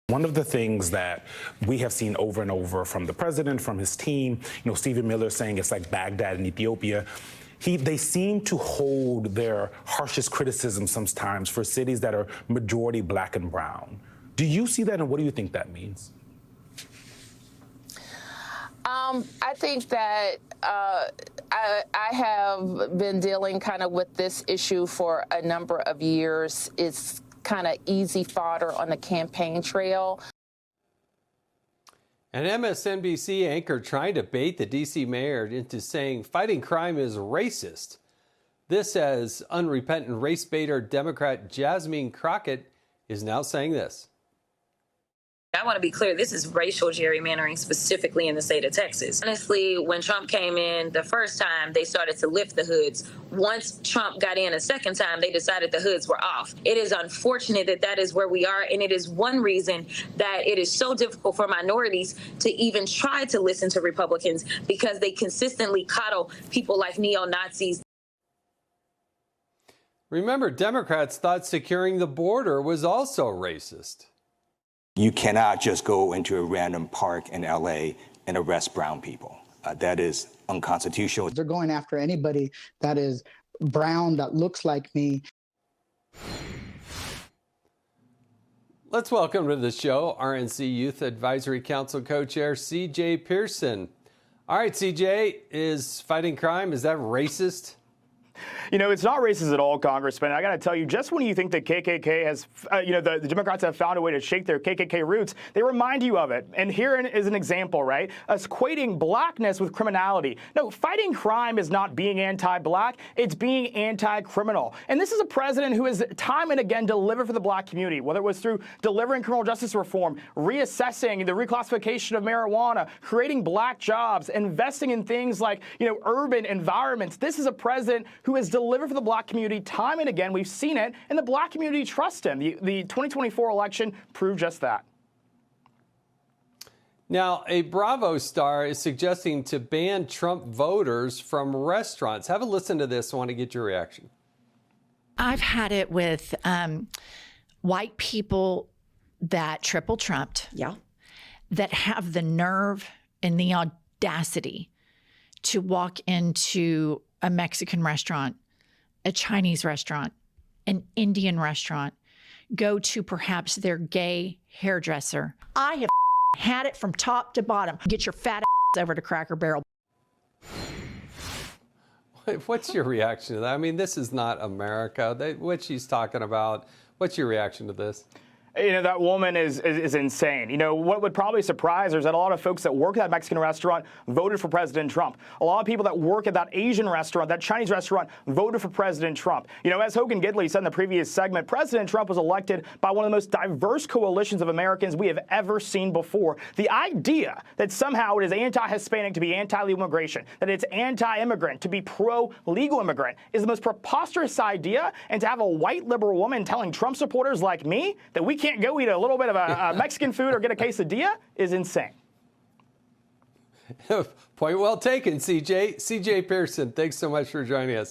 One of the things that we have seen over and over from the president, from his team, Stephen Miller saying it's like Baghdad in Ethiopia. They seem to hold their harshest criticism sometimes for cities that are majority black and brown. Do you see that, and what do you think that means? I think that I have been dealing kind of with this issue for a number of years. It's kind of easy fodder on the campaign trail. An MSNBC anchor trying to bait the D.C. mayor into saying fighting crime is racist. This as unrepentant race baiter Democrat Jasmine Crockett is now saying this. I want to be clear, this is racial gerrymandering specifically in the state of Texas. Honestly, when Trump came in the first time, they started to lift the hoods. Once Trump got in a second time, they decided the hoods were off. It is unfortunate that that is where we are, and it is one reason that it is so difficult for minorities to even try to listen to Republicans, because they consistently coddle people like neo-Nazis. Remember, Democrats thought securing the border was also racist. You cannot just go into a random park in L.A. and arrest brown people. That is unconstitutional. They're going after anybody that is brown, that looks like me. Let's welcome to the show RNC Youth Advisory Council co-chair CJ Pearson. All right, CJ, is fighting crime, is that racist? You know, it's not racist at all, Congressman. I got to tell you, just when you think the KKK has, the Democrats have found a way to shake their KKK roots, they remind you of it. And here is an example, right? Us equating blackness with criminality. No, fighting crime is not being anti-black. It's being anti-criminal. And this is a president who has time and again delivered for the black community, whether it was through delivering criminal justice reform, reassessing the reclassification of marijuana, creating black jobs, investing in things like, urban environments. This is a president who has delivered for the black community time and again. We've seen it, and the black community trusts him. The 2024 election proved just that. Now, a Bravo star is suggesting to ban Trump voters from restaurants. Have a listen to this. I want to get your reaction. I've had it with white people that triple trumped, that have the nerve and the audacity to walk into a Mexican restaurant, a Chinese restaurant, an Indian restaurant, go to perhaps their gay hairdresser. I have had it from top to bottom. Get your fat ass over to Cracker Barrel. What's your reaction to that? I mean, this is not America. What she's talking about. What's your reaction to this? That woman is insane. What would probably surprise her is that a lot of folks that work at that Mexican restaurant voted for President Trump. A lot of people that work at that Asian restaurant, that Chinese restaurant, voted for President Trump. As Hogan Gidley said in the previous segment, President Trump was elected by one of the most diverse coalitions of Americans we have ever seen before. The idea that somehow it is anti-Hispanic to be anti-legal immigration, that it's anti-immigrant to be pro-legal immigrant, is the most preposterous idea. And to have a white liberal woman telling Trump supporters like me that we can't go eat a little bit of a Mexican food or get a quesadilla is insane. Point well taken, CJ. CJ Pearson, thanks so much for joining us.